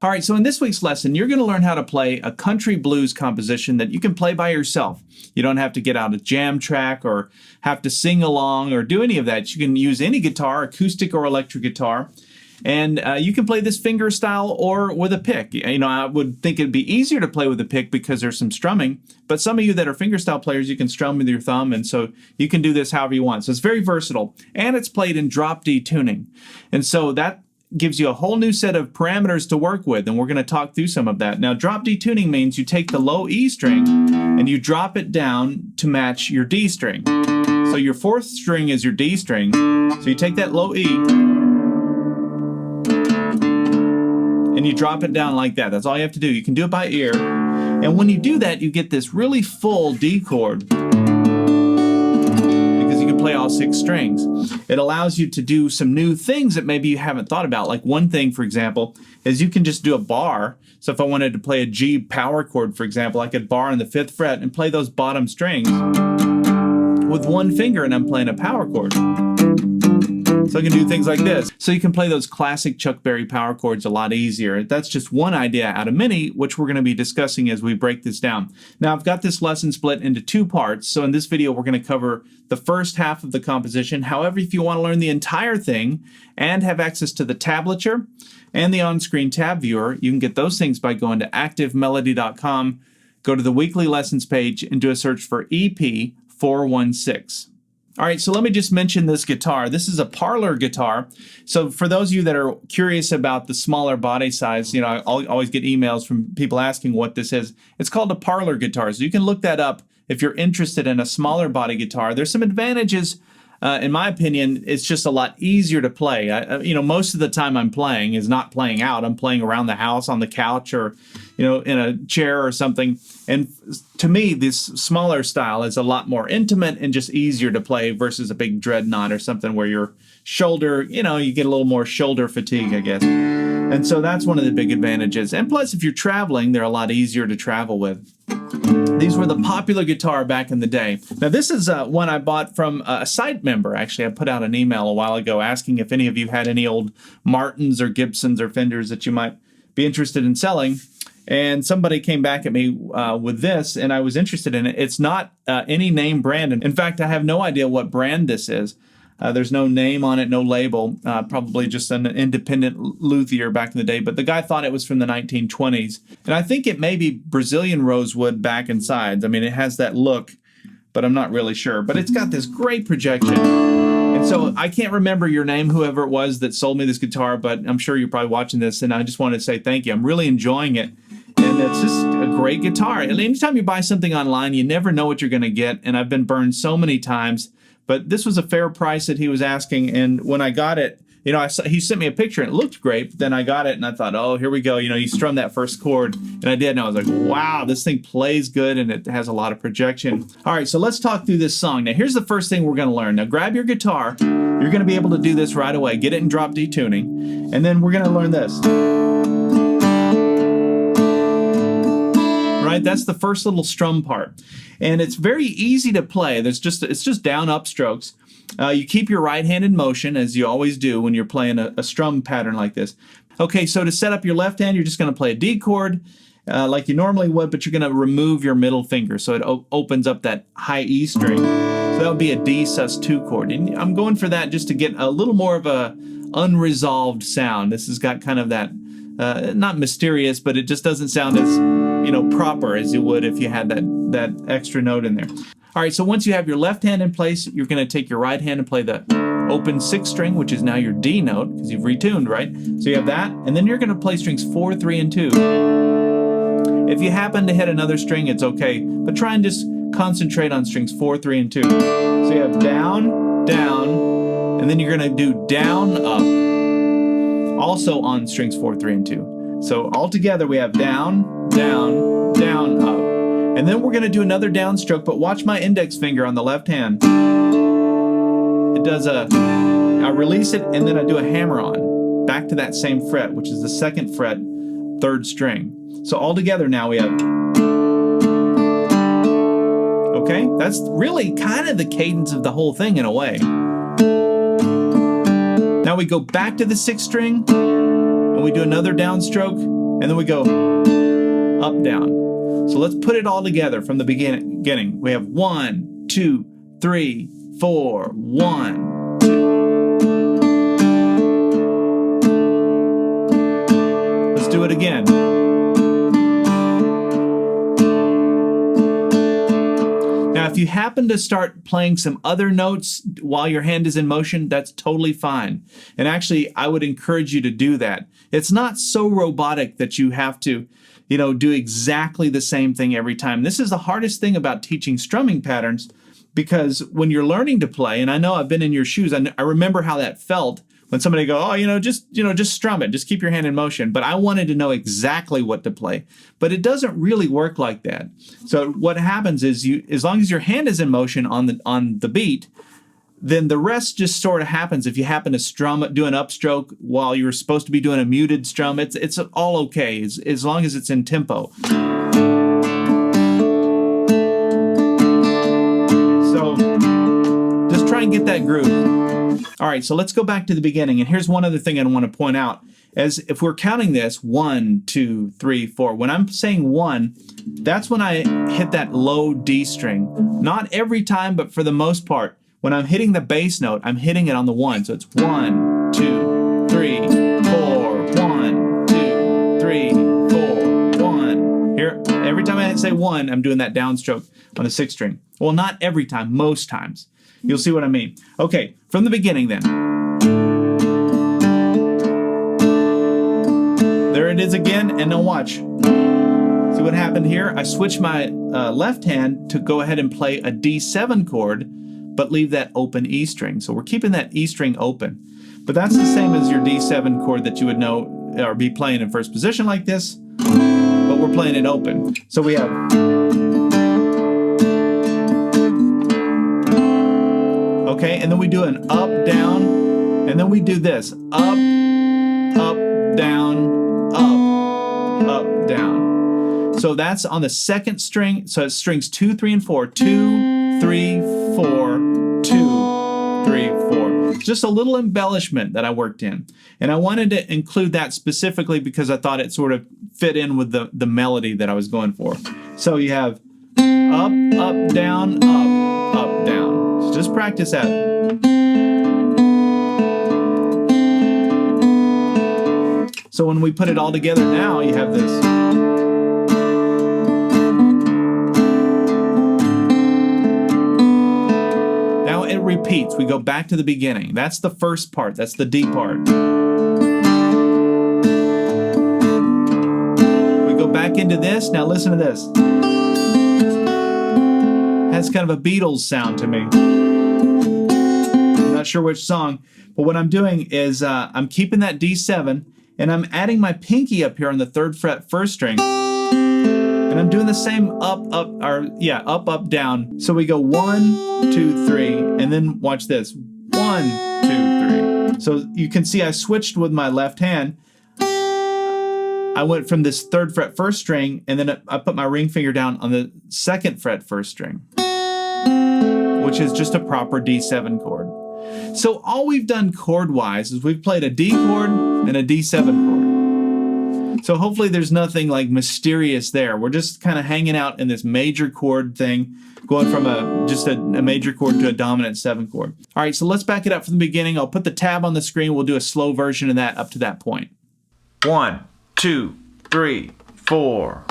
All right, so in this week's lesson, you're going to learn how to play a country blues composition that you can play by yourself. You don't have to get out a jam track or have to sing along or do any of that. You can use any guitar, acoustic or electric guitar, and you can play this finger style or with a pick. You know, I would think it'd be easier to play with a pick because there's some strumming, but some of you that are finger style players, you can strum with your thumb, and so you can do this however you want. So it's very versatile, and it's played in drop D tuning. And so that gives you a whole new set of parameters to work with, and we're going to talk through some of that. Now, drop D tuning means you take the low E string and you drop it down to match your D string. So your fourth string is your D string. So you take that low E and you drop it down like that. That's all you have to do. You can do it by ear. And when you do that, you get this really full D chord, play all 6 strings. It allows you to do some new things that maybe you haven't thought about. Like one thing, for example, is you can just do a bar. So if I wanted to play a G power chord, for example, I could bar on the 5th fret and play those bottom strings with one finger, and I'm playing a power chord. So I can do things like this. So you can play those classic Chuck Berry power chords a lot easier. That's just one idea out of many, which we're going to be discussing as we break this down. Now, I've got this lesson split into 2 parts. So in this video, we're going to cover the first half of the composition. However, if you want to learn the entire thing and have access to the tablature and the on-screen tab viewer, you can get those things by going to activemelody.com, go to the weekly lessons page, and do a search for EP 416. All right, so let me just mention this guitar. This is a parlor guitar. So for those of you that are curious about the smaller body size, you know, I always get emails from people asking what this is. It's called a parlor guitar. So you can look that up if you're interested in a smaller body guitar. There's some advantages. In my opinion, it's just a lot easier to play. You know, most of the time I'm playing is not playing out. I'm playing around the house on the couch or, you know, in a chair or something. And to me, this smaller style is a lot more intimate and just easier to play versus a big dreadnought or something where your shoulder, you know, you get a little more shoulder fatigue, I guess. And so that's one of the big advantages. And plus, if you're traveling, they're a lot easier to travel with. These were the popular guitar back in the day. Now, this is one I bought from a site member. Actually, I put out an email a while ago asking if any of you had any old Martins or Gibsons or Fenders that you might be interested in selling. And somebody came back at me with this, and I was interested in it. It's not any name brand. In fact, I have no idea what brand this is. There's no name on it, no label, probably just an independent luthier back in the day, but the guy thought it was from the 1920s. And I think it may be Brazilian rosewood back and sides. I mean, it has that look, but I'm not really sure. But it's got this great projection. And so I can't remember your name, whoever it was that sold me this guitar, but I'm sure you're probably watching this, and I just wanted to say thank you. I'm really enjoying it. And it's just a great guitar. And anytime you buy something online, you never know what you're going to get. And I've been burned so many times. But this was a fair price that he was asking, and when I got it, you know, he sent me a picture, and it looked great. But then I got it, and I thought, oh, here we go. You know, you strum that first chord, and I did, and I was like, wow, this thing plays good, and it has a lot of projection. All right, so let's talk through this song. Now, here's the first thing we're going to learn. Now, grab your guitar. You're going to be able to do this right away. Get it in drop D tuning, and then we're going to learn this. Right, that's the first little strum part, and it's very easy to play. It's just down up strokes. You keep your right hand in motion, as you always do when you're playing a strum pattern like this. Okay, so to set up your left hand, you're just going to play a D chord like you normally would, but you're going to remove your middle finger, so it opens up that high E string. So that would be a D sus2 chord, and I'm going for that just to get a little more of a unresolved sound. This has got kind of that not mysterious, but it just doesn't sound as, you know, proper as you would if you had that extra note in there. All right, so once you have your left hand in place, you're going to take your right hand and play the open 6th string, which is now your D note, because you've retuned, right? So you have that, and then you're going to play strings 4, 3, and 2. If you happen to hit another string, it's okay, but try and just concentrate on strings 4, 3, and 2. So you have down, down, and then you're going to do down, up, also on strings 4, 3, and 2. So all together we have down, down, down, up. And then we're going to do another downstroke, but watch my index finger on the left hand. It does I release it, and then I do a hammer on, back to that same fret, which is the 2nd fret, 3rd string. So all together now we have, okay? That's really kind of the cadence of the whole thing in a way. Now we go back to the 6th string, and we do another downstroke, and then we go up, down. So let's put it all together from the beginning. We have 1, 2, 3, 4, 1, 2. Let's do it again. Now, if you happen to start playing some other notes while your hand is in motion, that's totally fine. And actually, I would encourage you to do that. It's not so robotic that you have to, do exactly the same thing every time. This is the hardest thing about teaching strumming patterns, because when you're learning to play, and I know I've been in your shoes, I remember how that felt when somebody go, oh, just strum it, just keep your hand in motion. But I wanted to know exactly what to play. But it doesn't really work like that. So what happens is, as long as your hand is in motion on the beat, then the rest just sort of happens. If you happen to do an upstroke while you're supposed to be doing a muted strum, it's all okay, as long as it's in tempo. So just try and get that groove. All right, so let's go back to the beginning. And here's one other thing I want to point out. As if we're counting this, 1, 2, 3, 4. When I'm saying 1, that's when I hit that low D string. Not every time, but for the most part. When I'm hitting the bass note, I'm hitting it on the 1. So it's 1, 2, 3, 4, 1, 2, 3, 4, 1. Here, every time I say 1, I'm doing that downstroke on the 6th string. Well, not every time, most times. You'll see what I mean. Okay, from the beginning then. There it is again, and now watch. See what happened here? I switched my left hand to go ahead and play a D7 chord, but leave that open E string. So we're keeping that E string open. But that's the same as your D7 chord that you would know or be playing in first position like this, but we're playing it open. So we have... Okay, and then we do an up, down, and then we do this. Up, down, up, down. So that's on the 2nd string. So it's strings 2, 3, and 4. 2, 3, 4, 2, 3, 4. Just a little embellishment that I worked in. And I wanted to include that specifically because I thought it sort of fit in with the melody that I was going for. So you have up, down, down. So just practice that. So when we put it all together now, you have this. Now it repeats. We go back to the beginning. That's the first part. That's the D part. We go back into this. Now listen to this. Has kind of a Beatles sound to me. I'm not sure which song, but what I'm doing is I'm keeping that D7 and I'm adding my pinky up here on the 3rd fret 1st string, and I'm doing the same up, down. So we go 1, 2, 3, and then watch this. 1, 2, 3. So you can see I switched with my left hand. I went from this 3rd fret 1st string, and then I put my ring finger down on the 2nd fret 1st string, which is just a proper D7 chord. So all we've done chord-wise is we've played a D chord and a D7 chord. So hopefully there's nothing like mysterious there. We're just kind of hanging out in this major chord thing, going from just a major chord to a dominant 7 chord. All right, so let's back it up from the beginning. I'll put the tab on the screen. We'll do a slow version of that up to that point. 1, 2, 3, 4.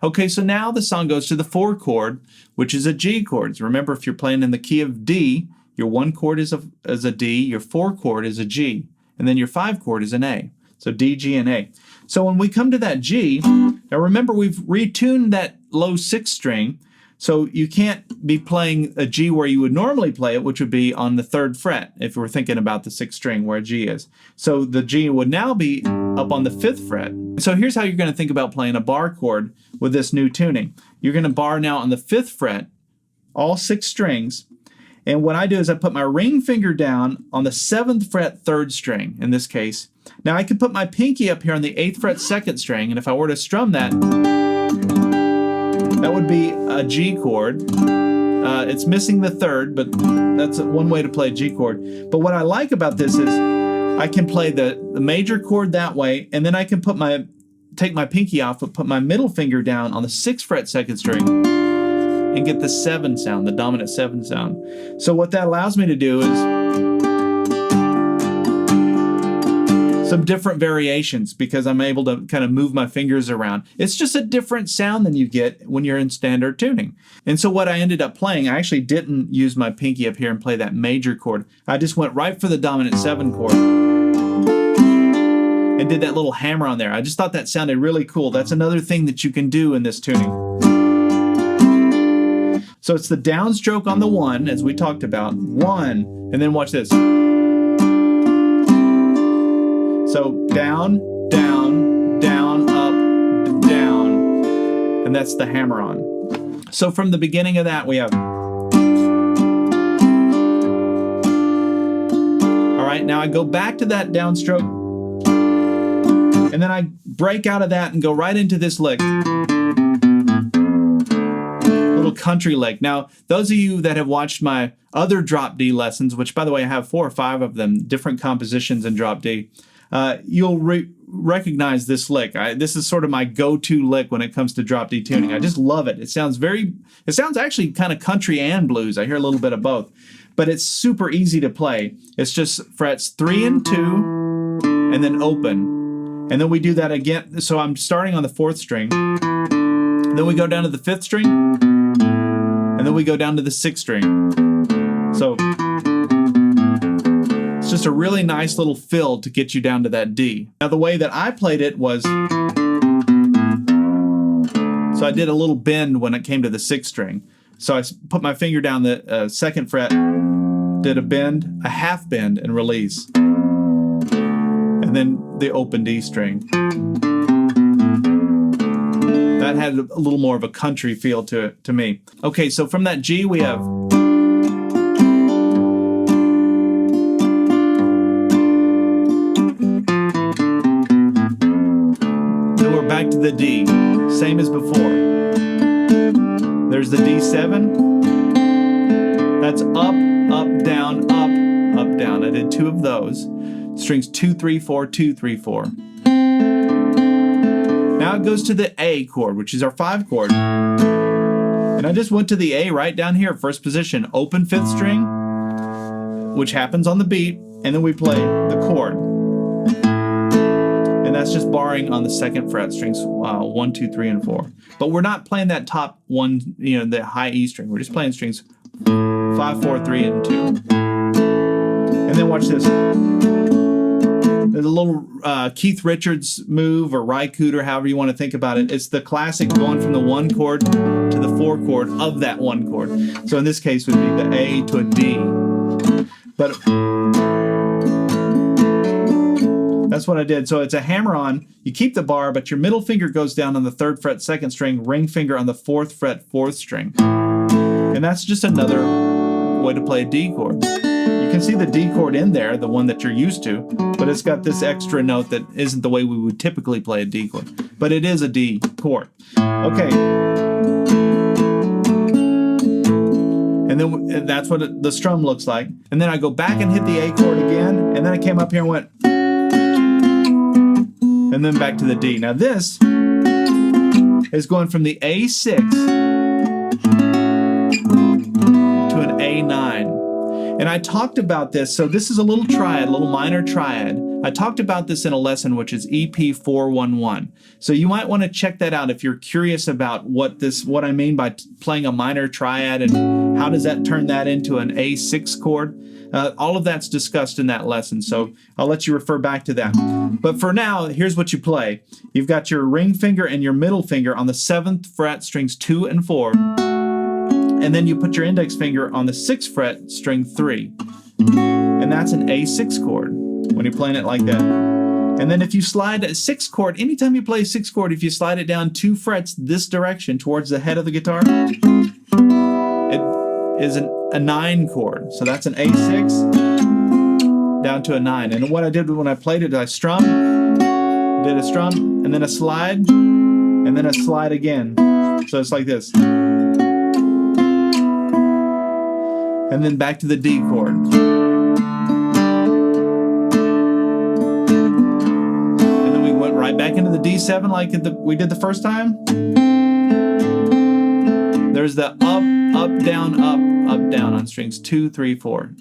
Okay, so now the song goes to the 4 chord, which is a G chord. So remember, if you're playing in the key of D, your 1 chord is a D, your 4 chord is a G, and then your 5 chord is an A. So D, G, and A. So when we come to that G, now remember we've retuned that low 6th string, so you can't be playing a G where you would normally play it, which would be on the 3rd fret, if we're thinking about the 6th string where a G is. So the G would now be up on the 5th fret. So here's how you're going to think about playing a bar chord with this new tuning. You're going to bar now on the 5th fret all 6 strings. And what I do is I put my ring finger down on the 7th fret 3rd string in this case. Now I could put my pinky up here on the 8th fret 2nd string, and if I were to strum that, that would be a G chord. It's missing the 3rd, but that's one way to play a G chord. But what I like about this is I can play the major chord that way, and then I can take my pinky off, but put my middle finger down on the 6th fret 2nd string and get the 7 sound, the dominant 7 sound. So what that allows me to do is some different variations because I'm able to kind of move my fingers around. It's just a different sound than you get when you're in standard tuning. And so what I ended up playing, I actually didn't use my pinky up here and play that major chord. I just went right for the dominant 7 chord and did that little hammer on there. I just thought that sounded really cool. That's another thing that you can do in this tuning. So it's the downstroke on the 1, as we talked about. 1, and then watch this. So down, down, down, up, down. And that's the hammer on. So from the beginning of that, we have. All right, now I go back to that downstroke. And then I break out of that and go right into this lick. Country lick. Now, those of you that have watched my other drop D lessons, which by the way I have 4 or 5 of them, different compositions in drop D, you'll recognize this lick. This is sort of my go-to lick when it comes to drop D tuning. I just love it. It sounds actually kind of country and blues. I hear a little bit of both, but it's super easy to play. It's just frets 3 and 2 and then open. And then we do that again. So I'm starting on the 4th string. Then we go down to the 5th string. And then we go down to the 6th string. So it's just a really nice little fill to get you down to that D. Now the way that I played it was, so I did a little bend when it came to the 6th string. So I put my finger down the 2nd fret, did a bend, a half bend, and release. And then the open D string. That had a little more of a country feel to it, to me. Okay, so from that G we have. Then we're back to the D, same as before. There's the D7. That's up, up, down, up, up, down. I did 2 of those. Strings 2, 3, 4, 2, 3, 4. Now it goes to the A chord, which is our 5 chord. And I just went to the A right down here, first position, open 5th string, which happens on the beat, and then we play the chord. And that's just barring on the 2nd fret, strings 1, 2, 3, and 4. But we're not playing that top one, the high E string. We're just playing strings 5, 4, 3, and 2. And then watch this. There's a little Keith Richards move, or Rycooter, however you want to think about it. It's the classic going from the 1 chord to the 4 chord of that 1 chord. So in this case would be the A to a D. But that's what I did. So it's a hammer on. You keep the bar, but your middle finger goes down on the 3rd fret 2nd string, ring finger on the 4th fret 4th string. And that's just another way to play a D chord. You can see the D chord in there, the one that you're used to, but it's got this extra note that isn't the way we would typically play a D chord. But it is a D chord. Okay. And then that's what the strum looks like. And then I go back and hit the A chord again, and then I came up here and went, and then back to the D. Now this is going from the A6 to an A9. And I talked about this, so this is a little triad, a little minor triad. I talked about this in a lesson which is EP 411. So you might want to check that out if you're curious about what I mean by playing a minor triad and how does that turn that into an A6 chord. All of that's discussed in that lesson, so I'll let you refer back to that. But for now, here's what you play. You've got your ring finger and your middle finger on the 7th fret, strings 2 and 4. And then you put your index finger on the 6th fret, string 3. And that's an A6 chord when you're playing it like that. And then if you slide a 6th chord, anytime you play a 6th chord, if you slide it down 2 frets this direction towards the head of the guitar, is a 9 chord. So that's an A6 down to a 9. And what I did when I played it, I strummed, did a strum, and then a slide, and then a slide again. So it's like this. And then back to the D chord. And then we went right back into the D7 like we did the first time. There's the up, up, down, on strings 2, 3, 4.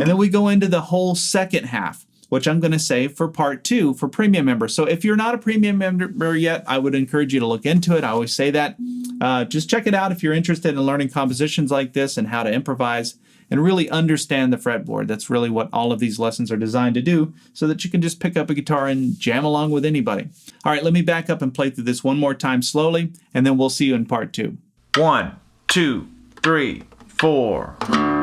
And then we go into the whole second half, which I'm going to save for part 2 for premium members. So if you're not a premium member yet, I would encourage you to look into it. I always say that. Just check it out if you're interested in learning compositions like this and how to improvise and really understand the fretboard. That's really what all of these lessons are designed to do, so that you can just pick up a guitar and jam along with anybody. All right, let me back up and play through this one more time slowly, and then we'll see you in part 2. 1, 2, 3, 4.